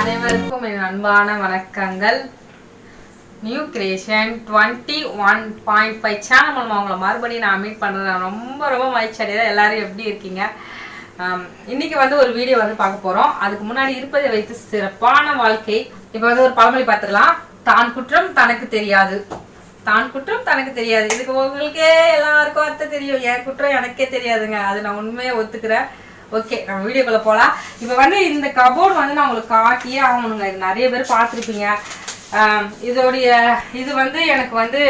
அனைவருக்கும் என் அன்பான வணக்கங்கள். நியூ கிரியேஷன் 21.5 சேனல் மூலமாக உங்களை மறுபடியும் நான் மீட் பண்ணுறேன். ரொம்ப ரொம்ப மகிழ்ச்சி அடையா. எல்லாரும் எப்படி இருக்கீங்க? இன்னைக்கு ஒரு வீடியோ பார்க்க போகிறோம். அதுக்கு முன்னாடி இருப்பதை வைத்து சிறப்பான வாழ்க்கை. இப்போ ஒரு பழமொழி பார்த்துக்கலாம். தான் குற்றம் தனக்கு தெரியாது, தான் குற்றம் தனக்கு தெரியாது. இதுக்கு உங்களுக்கே எல்லாருக்கும் அர்த்தம் தெரியும். என் குற்றம் எனக்கே தெரியாதுங்க. அது நான் உண்மையை ஒத்துக்கிறேன். ஓகே, நம்ம வீடியோக்குள்ள போகலாம். இப்போ இந்த கபோர்டு நான் உங்களுக்கு காட்டியே ஆகணுங்க. இது நிறைய பேர் பார்த்துருப்பீங்க. இதோடைய இது எனக்கு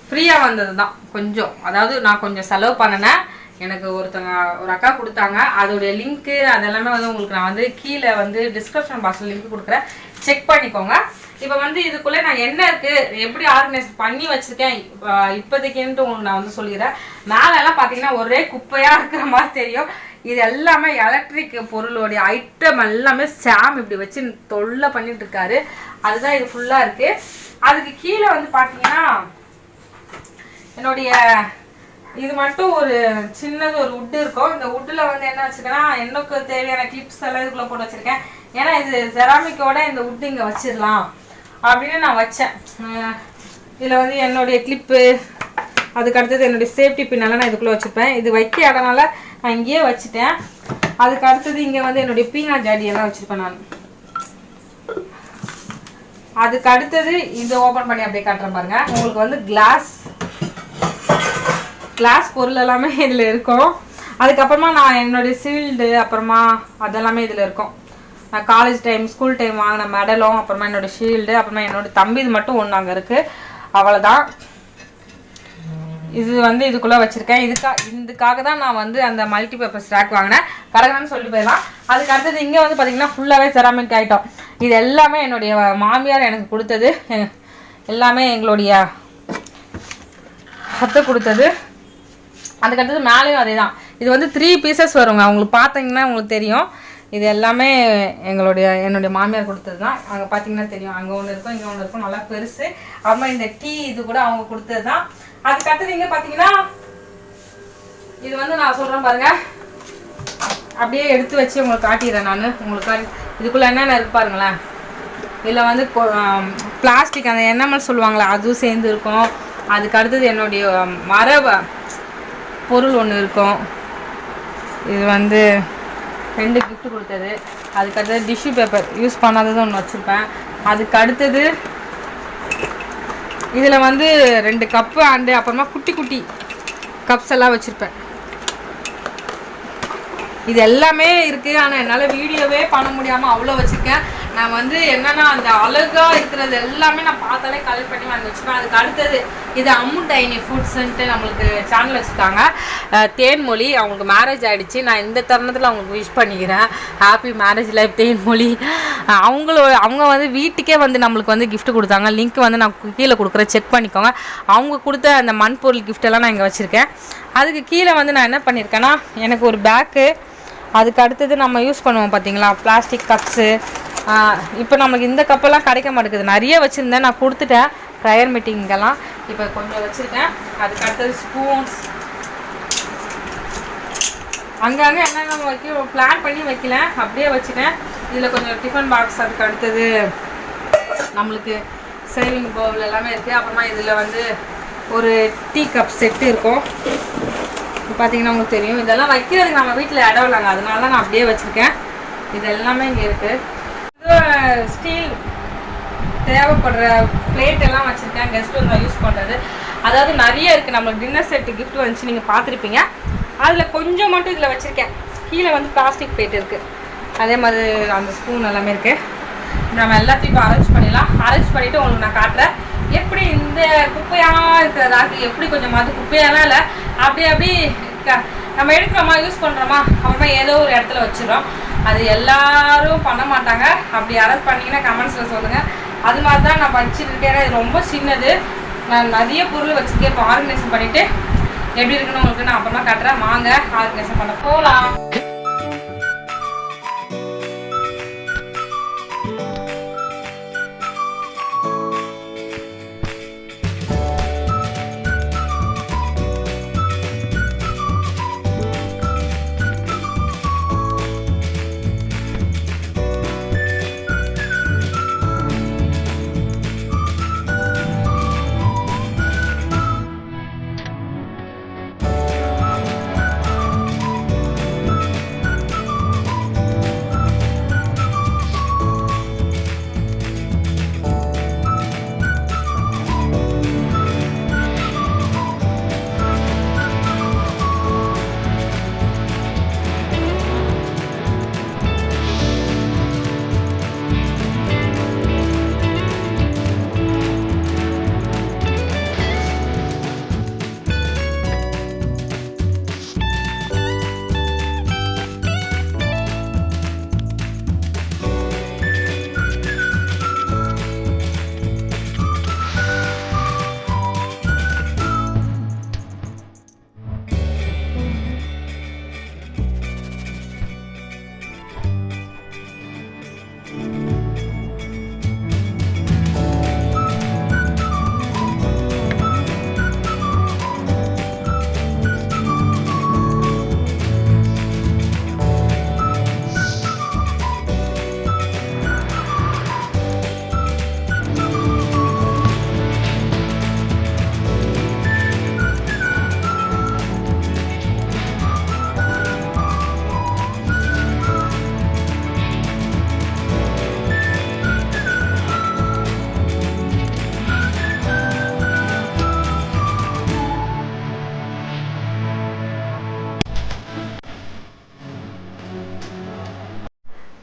ஃப்ரீயாக வந்தது தான். கொஞ்சம், அதாவது நான் கொஞ்சம் செலவு பண்ணினேன். எனக்கு ஒரு அக்கா கொடுத்தாங்க. அதோடைய லிங்க்கு அதெல்லாமே உங்களுக்கு நான் கீழே டிஸ்கிரிப்ஷன் பாக்ஸில் லிங்க் கொடுக்குறேன், செக் பண்ணிக்கோங்க. இப்போ இதுக்குள்ளே நான் என்ன இருக்குது, எப்படி ஆர்கனைஸ் பண்ணி வச்சுருக்கேன் இப்போதைக்குன்ட்டு உங்களுக்கு நான் சொல்லிடுறேன். மேலெல்லாம் பார்த்தீங்கன்னா ஒரே குப்பையாக இருக்கிற மாதிரி தெரியும். இது எல்லாமே எலக்ட்ரிக் பொருளோடைய ஐட்டம் எல்லாமே சாம் இப்படி வச்சு தொல்லை பண்ணிட்டு இருக்காரு. அதுதான் இது ஃபுல்லாக இருக்குது. அதுக்கு கீழே பார்த்தீங்கன்னா என்னுடைய இது மட்டும் ஒரு சின்னது ஒரு உட்டு இருக்கும். இந்த உட்டில் என்ன வச்சுருக்கேன்னா, எனக்கு தேவையான கிளிப்ஸ் எல்லாம் இதுக்குள்ளே போட்டு வச்சுருக்கேன். ஏன்னா இது செராமிக்கோட இந்த உட்டு இங்கே வச்சிடலாம் அப்படின்னு நான் வச்சேன். இதில் என்னுடைய கிளிப்பு, அதுக்கு அடுத்தது என்னுடைய சேஃப்டி பின்னெல்லாம் நான் இதுக்குள்ளே வச்சுருப்பேன். இது வைக்க இடனால நான் இங்கேயே வச்சுட்டேன். அதுக்கு அடுத்தது இங்கே என்னுடைய பீனா ஜாடியெல்லாம் வச்சுருப்பேன் நான். அதுக்கு அடுத்தது இதை ஓப்பன் பண்ணி அப்படியே காட்டுறேன் பாருங்க. உங்களுக்கு கிளாஸ் பொருள் எல்லாமே இதில் இருக்கும். அதுக்கப்புறமா நான் என்னுடைய ஷீல்டு அப்புறமா அதெல்லாமே இதில் இருக்கும். நான் காலேஜ் டைம் ஸ்கூல் டைம் வாங்கின மெடலும் அப்புறமா என்னோடய ஷீல்டு அப்புறமா என்னோடய தம்பி இது மட்டும் ஒன்று அங்கே இருக்குது. அவ்வளோதான். இது இதுக்குள்ளே வச்சுருக்கேன். இதுக்காக தான் நான் அந்த மல்டி பர்பஸ் ரேக் வாங்கினேன். கரெக்டானு சொல்லிட்டு போயிடலாம். அதுக்கு அடுத்தது இங்கே பார்த்தீங்கன்னா ஃபுல்லாகவே செராமிக் ஐட்டம். இது எல்லாமே என்னுடைய மாமியார் எனக்கு கொடுத்தது, எல்லாமே எங்களுடைய அத்தை கொடுத்தது. அதுக்கு அடுத்தது மேலேயும் அதே தான். இது 3 பீசஸ் வருங்க. அவங்களுக்கு பார்த்தீங்கன்னா உங்களுக்கு தெரியும். இது எல்லாமே என்னுடைய மாமியார் கொடுத்தது தான். அங்கே பார்த்தீங்கன்னா தெரியும். அங்கே ஒன்று இருக்கும், இங்கே ஒன்று இருக்கும், நல்லா பெருசு. அப்புறமா இந்த டீ இது கூட அவங்க கொடுத்தது தான். அதுக்கு அடுத்தது இங்கே பார்த்தீங்கன்னா இது நான் சொல்கிறேன் பாருங்க. அப்படியே எடுத்து வச்சு உங்களுக்கு காட்டிடுறேன் நான். உங்களுக்கு இதுக்குள்ளே என்னென்ன இருக்கு பாருங்களேன். இதில் பிளாஸ்டிக் அந்த எண்ணமல் சொல்லுவாங்களே அதுவும் சேர்ந்து இருக்கும். அதுக்கு அடுத்தது என்னுடைய மர பொருள் ஒன்று இருக்கும். இது 2 கிஃப்ட் கொடுத்தது. அதுக்கு அடுத்தது டிஷ்யூ பேப்பர் யூஸ் பண்ணாதது ஒன்று வச்சுருப்பேன். அதுக்கு அடுத்தது இதில் 2 கப்பு அண்டு அப்புறமா குட்டி குட்டி கப்ஸ் எல்லாம் வச்சுருப்பேன். இது எல்லாமே இருக்குது. ஆனால் என்னால் வீடியோவே பண்ண முடியாமல் அவ்வளோ வச்சுருக்கேன். நான் என்னென்னா அந்த அழகாக இருக்கிறது எல்லாமே நான் பார்த்தாலே கலெக்ட் பண்ணி வச்சுப்பேன். அதுக்கு அடுத்தது இது அம்மு டைனி ஃபுட்ஸுன்ட்டு நம்மளுக்கு சேனல் வச்சுருக்காங்க. தேன்மொழி, அவங்களுக்கு மேரேஜ் ஆகிடுச்சு. நான் இந்த தருணத்தில் அவங்களுக்கு விஷ் பண்ணிக்கிறேன். Happy marriage life Thenmozhi. அவங்க வீட்டுக்கே நம்மளுக்கு கிஃப்ட் கொடுத்தாங்க. லிங்க் நான் கீழே கொடுக்குறேன், செக் பண்ணிக்கோங்க. அவங்க கொடுத்த அந்த மண்பொருள் கிஃப்டெல்லாம் நான் இங்கே வச்சுருக்கேன். அதுக்கு கீழே நான் என்ன பண்ணியிருக்கேன்னா, எனக்கு ஒரு பேக்கு, அதுக்கு அடுத்தது நம்ம யூஸ் பண்ணுவோம் பார்த்தீங்களா பிளாஸ்டிக் கப்ஸு. இப்போ நமக்கு இந்த கப்பெல்லாம் கிடைக்க மாட்டேங்குது. நிறைய வச்சுருந்தேன், நான் கொடுத்துட்டேன் ப்ரேயர் மீட்டிங்கெல்லாம். இப்போ கொஞ்சம் வச்சுருக்கேன். அதுக்கு அடுத்தது ஸ்பூன்ஸ், அங்கங்கே என்னென்ன வைக்க பிளான் பண்ணி வைக்கல, அப்படியே வச்சுட்டேன். இதில் கொஞ்சம் டிஃபன் பாக்ஸ், அதுக்கு அடுத்தது நம்மளுக்கு சேவிங் பவுல் எல்லாமே இருக்குது. அப்புறமா இதில் ஒரு டீ கப் செட்டு இருக்கும். பார்த்தீங்கன்னா உங்களுக்கு தெரியும். இதெல்லாம் வைக்கிறதுக்கு நம்ம வீட்டில் இடம் இல்லைங்க, அதனால நான் அப்படியே வச்சுருக்கேன். இது எல்லாமே இங்கே இருக்குது. ஸ்டீல் தேவைப்படுற பிளேட் எல்லாம் வச்சுருக்கேன். கெஸ்ட்டு யூஸ் பண்ணுறது. அதாவது நிறைய இருக்குது. நம்மளுக்கு டின்னர் செட்டு கிஃப்ட் வந்துச்சு, நீங்கள் பார்த்துருப்பீங்க. அதில் கொஞ்சம் மட்டும் இதில் வச்சுருக்கேன். கீழே பிளாஸ்டிக் பிளேட் இருக்குது. அதே மாதிரி அந்த ஸ்பூன் எல்லாமே இருக்குது. நம்ம எல்லாத்தையும் இப்போ அரேஞ்ச் பண்ணிடலாம். அரேஞ்ச் பண்ணிவிட்டு உங்களுக்கு நான் காட்டுறேன் எப்படி இந்த குப்பையாக இருக்கிறதாக்கு எப்படி கொஞ்சமாவது குப்பையெல்லாம் இல்லை, அப்படி நம்ம எடுக்கிறோமா யூஸ் பண்ணுறோமா அப்புறமா ஏதோ ஒரு இடத்துல வச்சிடறோம். அது எல்லாரும் பண்ண மாட்டாங்க. அப்படி யாராவது பண்ணிங்கன்னா கமெண்ட்ஸில் சொல்லுங்கள். அது மாதிரி தான் நான் வச்சுருக்கேன். இது ரொம்ப சின்னது. நான் நிறைய பொருள் வச்சுருக்கேன். இப்போ ஆர்கனைசேஷன் பண்ணிவிட்டு எப்படி இருக்குன்னு உங்களுக்கு நான் அப்புறமா காட்டுறேன். வாங்க ஆர்கனைசேஷன் பண்ண போகலாம்.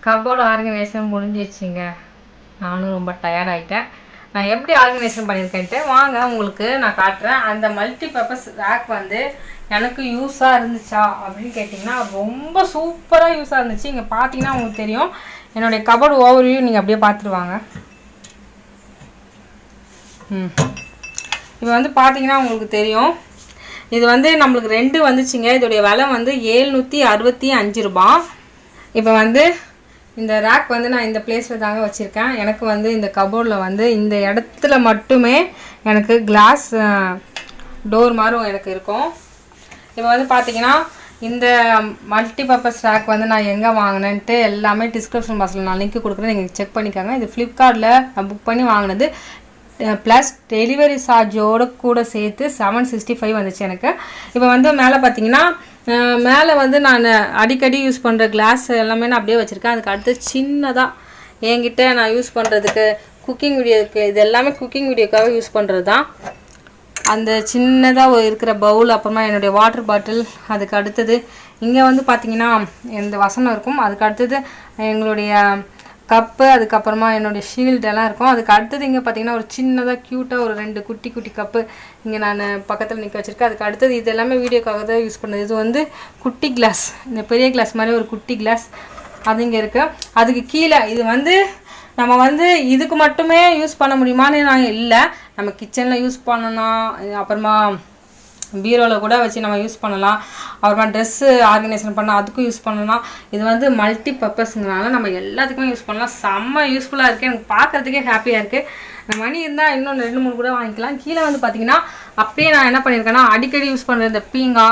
கபோர்டு ஆர்கனைசேஷன் முடிஞ்சிடுச்சுங்க. நானும் ரொம்ப டயர்ட் ஆகிட்டேன். நான் எப்படி ஆர்கனைசேஷன் பண்ணியிருக்கேன்ட்டு வாங்க உங்களுக்கு நான் காட்டுறேன். அந்த மல்டி பர்பஸ் ரேக் வந்து எனக்கு யூஸாக இருந்துச்சா அப்படின்னு கேட்டிங்கன்னா ரொம்ப சூப்பராக யூஸாக இருந்துச்சு. இங்கே பார்த்தீங்கன்னா உங்களுக்கு தெரியும். என்னுடைய கபோர்டு ஓவர்வியூ நீங்கள் அப்படியே பார்த்துருவாங்க. இப்போ வந்து பார்த்தீங்கன்னா உங்களுக்கு தெரியும். இது வந்து நம்மளுக்கு 2 வந்துச்சுங்க. இதோடைய விலை வந்து 765 ரூபா. இப்போ வந்து இந்த ரேக் வந்து நான் இந்த பிளேஸில் தாங்க வச்சுருக்கேன். எனக்கு வந்து இந்த கபோர்டில் வந்து இந்த இடத்துல மட்டுமே எனக்கு கிளாஸ் டோர் மாதிரி எனக்கு இருக்கும். இப்போ வந்து பார்த்தீங்கன்னா இந்த மல்டி பர்பஸ் ரேக் வந்து நான் எங்கே வாங்கினேன்ட்டு எல்லாமே டிஸ்கிரிப்ஷன் பாக்ஸில் நான் லிங்க் கொடுக்குறேன். நீங்கள் செக் பண்ணிக்கோங்க. இது ஃப்ளிப்கார்ட்டில் நான் புக் பண்ணி வாங்கினது. ப்ளஸ் டெலிவரி சார்ஜோடு கூட சேர்த்து 765 வந்துச்சு எனக்கு. இப்போ வந்து மேலே பார்த்தீங்கன்னா மேலே வந்து நான் அடிக்கடி யூஸ் பண்ணுற கிளாஸ் எல்லாமே நான் அப்படியே வச்சுருக்கேன். அதுக்கு அடுத்து சின்னதாக என்கிட்ட நான் யூஸ் பண்ணுறதுக்கு குக்கிங் வீடியோக்கு இது எல்லாமே குக்கிங் வீடியோக்காக யூஸ் பண்ணுறது தான். அந்த சின்னதாக இருக்கிற பவுல், அப்புறமா என்னுடைய வாட்டர் பாட்டில், அதுக்கு அடுத்தது இங்கே வந்து பார்த்திங்கன்னா இந்த வசனம் இருக்கும். அதுக்கு அடுத்தது எங்களுடைய கப்பு, அதுக்கப்புறமா என்னுடைய ஷீல்டெல்லாம் இருக்கும். அதுக்கு அடுத்தது இங்கே பார்த்தீங்கன்னா ஒரு சின்னதாக க்யூட்டாக ஒரு 2 குட்டி குட்டி கப்பு இங்கே நான் பக்கத்தில் நிற்க வச்சுருக்கேன். அதுக்கு அடுத்தது இது எல்லாமே வீடியோக்காக தான் யூஸ் பண்ணுறது. இது வந்து குட்டி கிளாஸ், இந்த பெரிய கிளாஸ் மாதிரி ஒரு குட்டி கிளாஸ் அது இங்கே இருக்குது. அதுக்கு கீழே இது வந்து நம்ம வந்து இதுக்கு மட்டுமே யூஸ் பண்ண முடியுமான்னு நான் இல்லை. நம்ம கிச்சனில் யூஸ் பண்ணலாம், அப்புறமா பீரோவில் கூட வச்சு நம்ம யூஸ் பண்ணலாம், அப்புறமா ட்ரெஸ்ஸு ஆர்கனைசேஷன் பண்ணால் அதுக்கும் யூஸ் பண்ணலாம். இது வந்து மல்டி பர்பஸ்ங்கிறனால நம்ம எல்லாத்துக்குமே யூஸ் பண்ணலாம். செம்ம யூஸ்ஃபுல்லாக இருக்குது. எனக்கு பார்க்குறதுக்கே ஹாப்பியாக இருக்குது. மணி இருந்தால் இன்னும் 2-3 கூட வாங்கிக்கலாம். கீழே வந்து பார்த்திங்கன்னா அப்படியே நான் என்ன பண்ணியிருக்கேன்னா அடிக்கடி யூஸ் பண்ணுற இந்த பீங்கா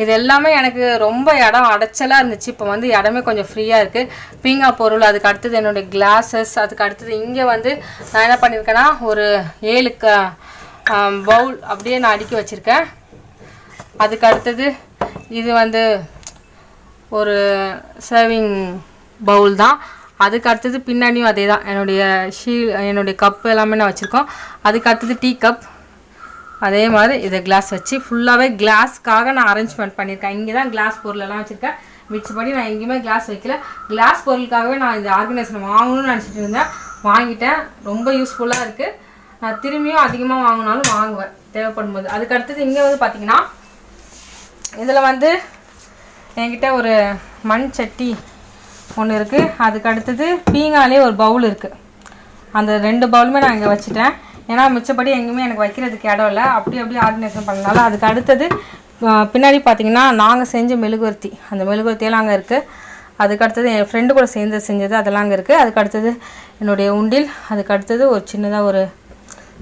இது எல்லாமே எனக்கு ரொம்ப இடம் அடைச்சலாக இருந்துச்சு. இப்போ வந்து இடமே கொஞ்சம் ஃப்ரீயாக இருக்குது. பீங்கா பொருள், அதுக்கு அடுத்தது என்னுடைய கிளாஸஸ், அதுக்கு அடுத்தது இங்கே வந்து நான் என்ன பண்ணியிருக்கேன்னா ஒரு 7 பவுல் அப்படியே நான் அடுக்கி வச்சுருக்கேன். அதுக்கு அடுத்தது இது வந்து ஒரு சர்விங் பவுல் தான். அதுக்கு அடுத்தது பின்னாடியும் அதே தான், என்னுடைய கப்பு எல்லாமே நான் வச்சுருக்கோம். அதுக்கு அடுத்தது டீ கப், அதே மாதிரி இதை கிளாஸ் வச்சு ஃபுல்லாகவே கிளாஸ்க்காக நான் அரேஞ்ச்மெண்ட் பண்ணியிருக்கேன். இங்கே தான் கிளாஸ் பொருளெல்லாம் வச்சுருக்கேன். மிச்சப்படி நான் எங்கேயுமே கிளாஸ் வைக்கல. கிளாஸ் பொருளுக்காகவே நான் இந்த ஆர்கனைசேஷன் வாங்கணும்னு நினச்சிட்டு இருந்தேன். வாங்கிட்டேன். ரொம்ப யூஸ்ஃபுல்லாக இருக்குது. நான் திரும்பியும் அதிகமாக வாங்கினாலும் வாங்குவேன் தேவைப்படும் போது. அதுக்கு அடுத்தது இங்கே வந்து பார்த்திங்கன்னா இதில் வந்து என்கிட்ட ஒரு மண் சட்டி ஒன்று இருக்குது. அதுக்கு அடுத்தது பீங்காலே ஒரு பவுல் இருக்குது. அந்த 2 பவுலுமே நான் இங்கே வச்சுட்டேன். ஏன்னா மிச்சப்படி எங்கேயுமே எனக்கு வைக்கிறதுக்கு இடம் இல்லை. அப்படி ஆர்கனைசேஷன் பண்ணனால. அதுக்கு அடுத்தது பின்னாடி பார்த்திங்கன்னா நாங்கள் செஞ்ச மெழுகுவர்த்தி, அந்த மெழுகுவர்த்தியெல்லாம் அங்கே இருக்குது. அதுக்கு அடுத்தது என் ஃப்ரெண்டு கூட செஞ்சது அதெல்லாம் அங்கே இருக்குது. அதுக்கு அடுத்தது என்னுடைய உண்டில், அதுக்கு அடுத்தது ஒரு சின்னதாக ஒரு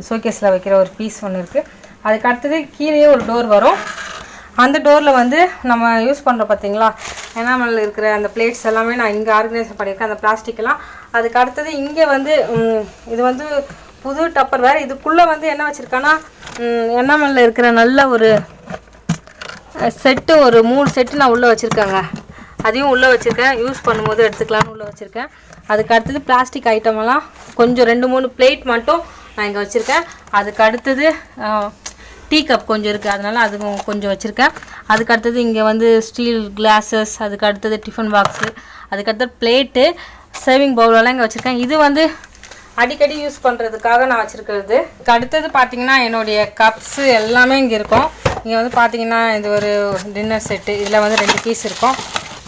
ஷோகேஸில் வைக்கிற ஒரு பீஸ் ஒன்று இருக்குது. அதுக்கு அடுத்தது கீழே ஒரு டோர் வரும். அந்த டோரில் வந்து நம்ம யூஸ் பண்ணுற பார்த்திங்களா எனாமல் இருக்கிற அந்த பிளேட்ஸ் எல்லாமே நான் இங்கே ஆர்கனைஸ் பண்ணியிருக்கேன், அந்த பிளாஸ்டிக்கெல்லாம். அதுக்கு அடுத்தது இங்கே வந்து இது வந்து புது டப்பர் வேறு. இதுக்குள்ளே வந்து என்ன வச்சுருக்கேன்னா எனாமலில் இருக்கிற நல்ல ஒரு செட்டு, ஒரு 3 செட்டு நான் உள்ளே வச்சுருக்கேங்க. அதையும் உள்ளே வச்சுருக்கேன். யூஸ் பண்ணும்போது எடுத்துக்கலான்னு உள்ளே வச்சுருக்கேன். அதுக்கு அடுத்தது பிளாஸ்டிக் ஐட்டமெல்லாம் கொஞ்சம் 2-3 பிளேட் மட்டும் நான் இங்கே வச்சுருக்கேன். அதுக்கு அடுத்தது டீ கப் கொஞ்சம் இருக்குது, அதனால் அதுவும் கொஞ்சம் வச்சுருக்கேன். அதுக்கு அடுத்தது இங்கே வந்து ஸ்டீல் கிளாஸஸ், அதுக்கு அடுத்தது டிஃபன் பாக்ஸு, அதுக்கு அடுத்தது பிளேட்டு, சேவிங் பவுலெல்லாம் இங்கே வச்சுருக்கேன். இது வந்து அடிக்கடி யூஸ் பண்ணுறதுக்காக நான் வச்சுருக்கிறது. அடுத்தது பார்த்திங்கன்னா என்னுடைய கப்ஸு எல்லாமே இங்கே இருக்கும். இங்கே வந்து பார்த்திங்கன்னா இது ஒரு டின்னர் செட்டு, இதில் வந்து 2 பீஸ் இருக்கும்.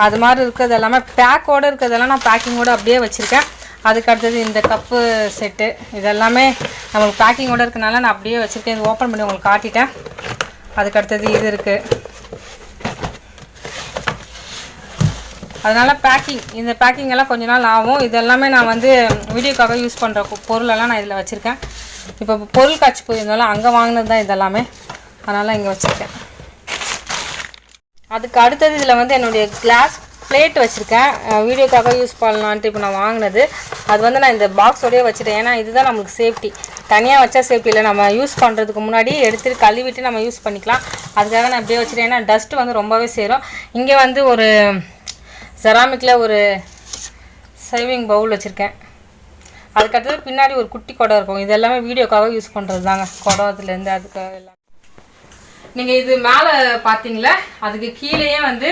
அது மாதிரி இருக்கிறது எல்லாமே பேக்கோடு இருக்கிறதெல்லாம் நான் பேக்கிங்கோடு அப்படியே வச்சுருக்கேன். அதுக்கு அடுத்தது இந்த கப்பு செட்டு, இதெல்லாமே நம்மளுக்கு பேக்கிங்கோடு இருக்கனால நான் அப்படியே வச்சுருக்கேன். இது ஓப்பன் பண்ணி உங்களுக்கு காட்டிட்டேன். அதுக்கு அடுத்தது இது இருக்குது. அதனால் இந்த பேக்கிங் எல்லாம் கொஞ்ச நாள் ஆகும். இதெல்லாமே நான் வந்து வீடியோக்காக யூஸ் பண்ணுற பொருளெல்லாம் நான் இதில் வச்சுருக்கேன். இப்போ பொருள் காட்சி போயிருந்தாலும் அங்கே வாங்கினது தான் இதெல்லாமே, அதனால் இங்கே வச்சுருக்கேன். அதுக்கு அடுத்தது இதில் வந்து என்னுடைய கிளாஸ் பிளேட் வச்சுருக்கேன். வீடியோக்காக யூஸ் பண்ணலான்ட்டு இப்போ நான் வாங்கினது. அது வந்து நான் இந்த பாக்ஸோடய வச்சுட்டேன். ஏன்னா இதுதான் நம்மளுக்கு சேஃப்டி. தனியாக வச்சா சேஃப்டி இல்லை. நம்ம யூஸ் பண்ணுறதுக்கு முன்னாடி எடுத்துகிட்டு கழுவிட்டு நம்ம யூஸ் பண்ணிக்கலாம். அதுக்காக நான் இப்படியே வச்சுட்டேன். ஏன்னா டஸ்ட்டு வந்து ரொம்பவே சேரும். இங்கே வந்து ஒரு செராமிக்கில் ஒரு சேவிங் பவுல் வச்சுருக்கேன். அதுக்கடுத்தது பின்னாடி ஒரு குட்டி குடம் இருக்கும். இது எல்லாமே வீடியோக்காக யூஸ் பண்ணுறது தாங்க. குடத்துலேருந்து அதுக்காக எல்லாம் நீங்கள் இது மேலே பார்த்தீங்களா, அதுக்கு கீழேயே வந்து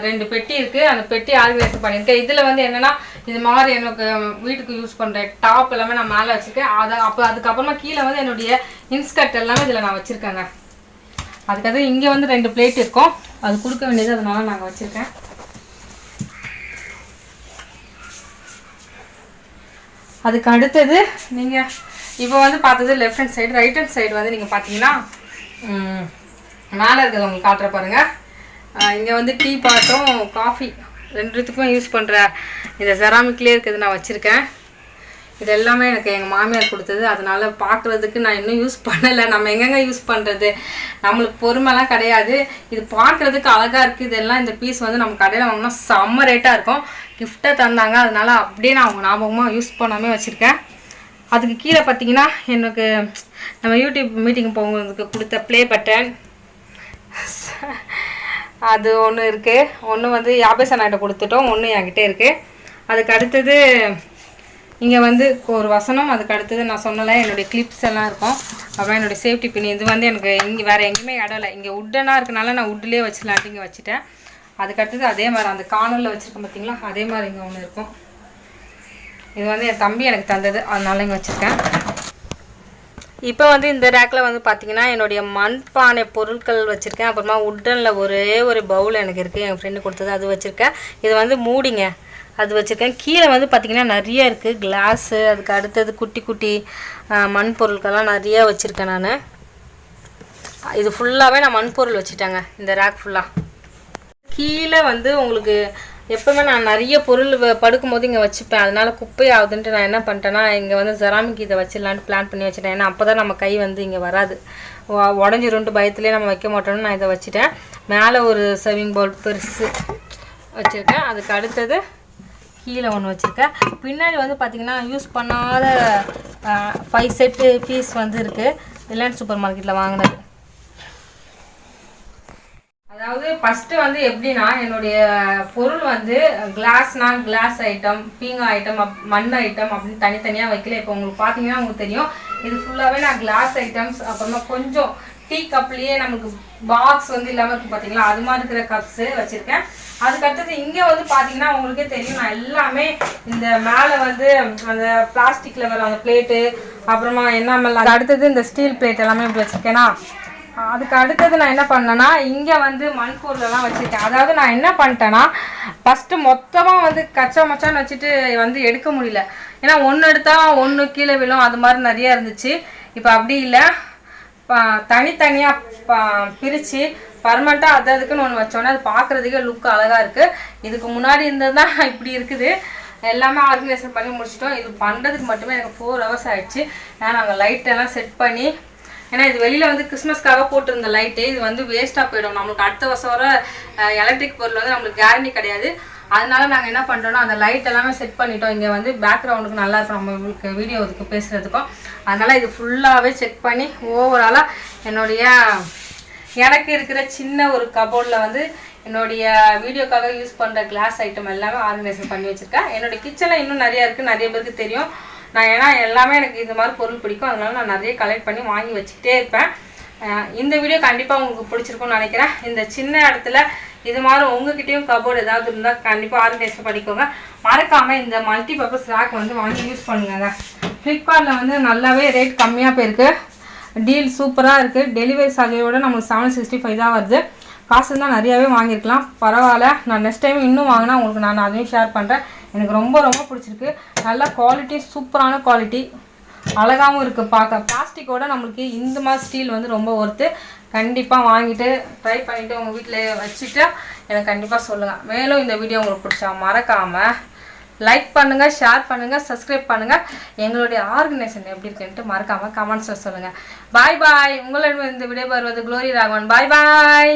2 பெட்டி இருக்குது. அந்த பெட்டி ஆர்கனைஸ் பண்ணியிருக்கேன். இதில் வந்து என்னென்னா இது மாதிரி எனக்கு வீட்டுக்கு யூஸ் பண்ணுற டாப் எல்லாமே நான் மேலே வச்சுருக்கேன். அதுக்கப்புறமா கீழே வந்து என்னுடைய இன்ஸ்கர்ட் எல்லாமே இதில் நான் வச்சுருக்கேங்க. அதுக்காக இங்கே வந்து 2 பிளேட் இருக்கும், அது கொடுக்க வேண்டியது, அதனால நாங்கள் வச்சுருக்கேன். அதுக்கு அடுத்தது நீங்கள் இப்போ வந்து பார்த்தது left hand side. Right hand side வந்து நீங்கள் பார்த்தீங்கன்னா மேலே இருக்கிறது உங்களுக்கு காட்டுற பாருங்கள். இங்கே வந்து டீ பாட்டும் காஃபி 2த்துக்கும் யூஸ் பண்ணுற இந்த செராமிக்லேயே இருக்குது நான் வச்சுருக்கேன். இது எல்லாமே எனக்கு எங்கள் மாமியார் கொடுத்தது. அதனால் பார்க்குறதுக்கு நான் இன்னும் யூஸ் பண்ணலை. நம்ம எங்கெங்கே யூஸ் பண்ணுறது, நம்மளுக்கு பொறுமைலாம் கிடையாது. இது பார்க்குறதுக்கு அழகாக இருக்குது. இதெல்லாம் இந்த பீஸ் வந்து நம்ம கடையில் வாங்கினா செம்ம ரேட்டாக இருக்கும். கிஃப்டாக தந்தாங்க, அதனால் அப்படியே நான் அவங்க ஞாபகமாக யூஸ் பண்ணாமல் வச்சுருக்கேன். அதுக்கு கீழே பார்த்தீங்கன்னா எனக்கு நம்ம யூடியூப் மீட்டிங் போகிறதுக்கு கொடுத்த ப்ளே பட்டன் அது ஒன்று இருக்குது. ஒன்று வந்து யாபேசனாகிட்ட கொடுத்துட்டோம், ஒன்று என்கிட்ட இருக்குது. அதுக்கு அடுத்தது இங்கே வந்து ஒரு வசனம். அதுக்கு அடுத்தது நான் சொன்னல என்னுடைய கிளிப்ஸ் எல்லாம் இருக்கும். அப்புறம் என்னுடைய சேஃப்டி பின். இது வந்து எனக்கு இங்கே வேறு எங்கேயுமே இடம் இல்லை. இங்கே உட்டனாக இருக்கனால நான் உட்லேயே வச்சுலான்ட்டு இங்கே வச்சுட்டேன். அதுக்கடுத்தது அதே மாதிரி அந்த கார்னரில் வச்சுருக்கேன் பார்த்தீங்களா, அதே மாதிரி இங்கே ஒன்று இருக்கும். இது வந்து என் தம்பி எனக்கு தந்தது, அதனால இங்கே வச்சுருக்கேன். இப்போ வந்து இந்த ரேக்கில் வந்து பார்த்திங்கன்னா என்னுடைய மண்பானை பொருட்கள் வச்சுருக்கேன். அப்புறமா உட்டனில் ஒரே ஒரு பவுல் எனக்கு இருக்குது, என் ஃப்ரெண்டு கொடுத்தது, அது வச்சுருக்கேன். இது வந்து மூடிங்க, அது வச்சுருக்கேன். கீழே வந்து பார்த்திங்கன்னா நிறைய இருக்குது கிளாஸு. அதுக்கு அடுத்தது குட்டி குட்டி மண் பொருட்கள்லாம் நிறையா வச்சுருக்கேன் நான். இது ஃபுல்லாகவே நான் மண் பொருள் வச்சுட்டேங்க, இந்த ரேக் ஃபுல்லாக. கீழே வந்து உங்களுக்கு எப்போவுமே நான் நிறைய பொருள் படுக்கும்போது இங்கே வச்சுப்பேன். அதனால் குப்பை ஆகுதுன்ட்டு நான் என்ன பண்ணிட்டேன்னா இங்கே வந்து செராமிக் இதை வச்சிடலான்ட்டு பிளான் பண்ணி வச்சுட்டேன். ஏன்னா அப்போ தான் நம்ம கை வந்து இங்கே வராது, உடஞ்சிருன்ட்டு பயத்துலேயே நம்ம வைக்க மாட்டோம்னு நான் இதை வச்சுட்டேன். மேலே ஒரு சர்விங் பவுல் பெருசு வச்சுருக்கேன். அதுக்கு அடுத்தது கீழே ஒன்று வச்சுருக்கேன். பின்னாடி வந்து பார்த்திங்கன்னா யூஸ் பண்ணாத 5 செட்டு பீஸ் வந்து இருக்குது, ரிலையன்ஸ் சூப்பர் மார்க்கெட்டில் வாங்கினது. அதாவது ஃபஸ்ட்டு வந்து எப்படின்னா என்னுடைய பொருள் வந்து கிளாஸ் ஐட்டம், பீங்கா ஐட்டம், மண் ஐட்டம் அப்படின்னு தனித்தனியாக வைக்கல. இப்போ உங்களுக்கு பார்த்தீங்கன்னா உங்களுக்கு தெரியும், இது ஃபுல்லாகவே நான் கிளாஸ் ஐட்டம்ஸ், அப்புறமா கொஞ்சம் டீ கப்லேயே நமக்கு பாக்ஸ் வந்து இல்லாமல் இருக்குது பார்த்தீங்களா, அது மாதிரி இருக்கிற கப்ஸு வச்சுருக்கேன். அதுக்கடுத்தது இங்கே வந்து பார்த்தீங்கன்னா உங்களுக்கே தெரியும், நான் எல்லாமே இந்த மேலே வந்து அந்த பிளாஸ்டிக்கில் வர அந்த பிளேட்டு, அப்புறமா என்னாமல் அடுத்தது இந்த ஸ்டீல் பிளேட் எல்லாமே இப்படி வச்சுருக்கேன்னா. அதுக்கு அடுத்தது நான் என்ன பண்ணேன்னா இங்கே வந்து மண்பொருளெல்லாம் வச்சுருக்கேன். அதாவது நான் என்ன பண்ணிட்டேன்னா ஃபஸ்ட்டு மொத்தமாக வந்து கச்சா மச்சான்னு வச்சுட்டு வந்து எடுக்க முடியல. ஏன்னா ஒன்று எடுத்தால் ஒன்று கீழே விழும், அது மாதிரி நிறையா இருந்துச்சு. இப்போ அப்படி இல்லை, தனித்தனியாக பிரித்து பர்மனெண்ட்டாக அதுக்குன்னு ஒன்று வச்சோன்னே அது பார்க்குறதுக்கே லுக் அழகாக இருக்குது. இதுக்கு முன்னாடி இருந்தது தான் இப்படி இருக்குது. எல்லாமே ஆர்கனைசேஷன் பண்ணி முடிச்சிட்டோம். இது பண்ணுறதுக்கு மட்டுமே எனக்கு 4 hours ஆகிடுச்சு. ஏன்னா நாங்கள் லைட்டெல்லாம் செட் பண்ணி, ஏன்னா இது வெளியில் வந்து கிறிஸ்மஸ்க்காக போட்டிருந்த லைட்டு, இது வந்து வேஸ்ட்டாக போயிடும். நம்மளுக்கு அடுத்த வருஷம் வர எலக்ட்ரிக் பொருள் வந்து நம்மளுக்கு கேரண்டி கிடையாது. அதனால நாங்கள் என்ன பண்ணுறோன்னா அந்த லைட் எல்லாமே செட் பண்ணிட்டோம். இங்கே வந்து பேக்ரவுண்டுக்கு நல்லா இருக்கும் நம்மளுக்கு வீடியோ இதுக்கு பேசுகிறதுக்கும். அதனால் இது ஃபுல்லாகவே செக் பண்ணி ஓவராலாக எனக்கு இருக்கிற சின்ன ஒரு கபோர்டில் வந்து என்னுடைய வீடியோக்காக யூஸ் பண்ணுற கிளாஸ் ஐட்டம் எல்லாமே ஆர்கனைசேஷன் பண்ணி வச்சுருக்கேன். என்னுடைய கிச்சனில் இன்னும் நிறையா இருக்குது, நிறைய பேருக்கு தெரியும். நான் ஏன்னா எல்லாமே எனக்கு இந்த மாதிரி பொருள் பிடிக்கும், அதனால நான் நிறைய கலெக்ட் பண்ணி வாங்கி வச்சுக்கிட்டே இருப்பேன். இந்த வீடியோ கண்டிப்பாக உங்களுக்கு பிடிச்சிருக்கும்னு நினைக்கிறேன். இந்த சின்ன இடத்துல இது மாதிரி உங்ககிட்டயும் கபோர்டு ஏதாவது இருந்தால் கண்டிப்பாக ஆர்கனைஸ் பண்ணிக்கோங்க. மறக்காமல் இந்த மல்டி பர்பஸ் ரேக் வந்து வாங்கி யூஸ் பண்ணுங்க. ஃப்ளிப்கார்ட்டில் வந்து நல்லாவே ரேட் கம்மியாக போயிருக்கு, டீல் சூப்பராக இருக்குது. டெலிவரி சார்ஜோட நம்மளுக்கு 765 தான் வருது. காசு இருந்தால் நிறையாவே வாங்கியிருக்கலாம், பரவாயில்ல. நான் நெக்ஸ்ட் டைம் இன்னும் வாங்கினா உங்களுக்கு நான் அதையும் ஷேர் பண்ணுறேன். எனக்கு ரொம்ப ரொம்ப பிடிச்சிருக்கு. நல்ல குவாலிட்டி, சூப்பரான குவாலிட்டி, அழகாகவும் இருக்குது பார்க்க. பிளாஸ்டிக்கோட நம்மளுக்கு இந்த மாதிரி ஸ்டீல் வந்து ரொம்ப ஒர்த்து. கண்டிப்பாக வாங்கிட்டு ட்ரை பண்ணிவிட்டு உங்கள் வீட்டில் வச்சுட்டு எனக்கு கண்டிப்பாக சொல்லுங்கள். மேலும் இந்த வீடியோ உங்களுக்கு பிடிச்சா மறக்காமல் லைக் பண்ணுங்கள், ஷேர் பண்ணுங்கள், சப்ஸ்கிரைப் பண்ணுங்கள். எங்களுடைய ஆர்கனைசேஷன் எப்படி இருக்குன்ட்டு மறக்காமல் கமெண்ட்ஸில் சொல்லுங்கள். பாய் பாய். உங்களிடம் இந்த விடைபெறுவது க்ளோரி ராகவன். பாய் பாய்.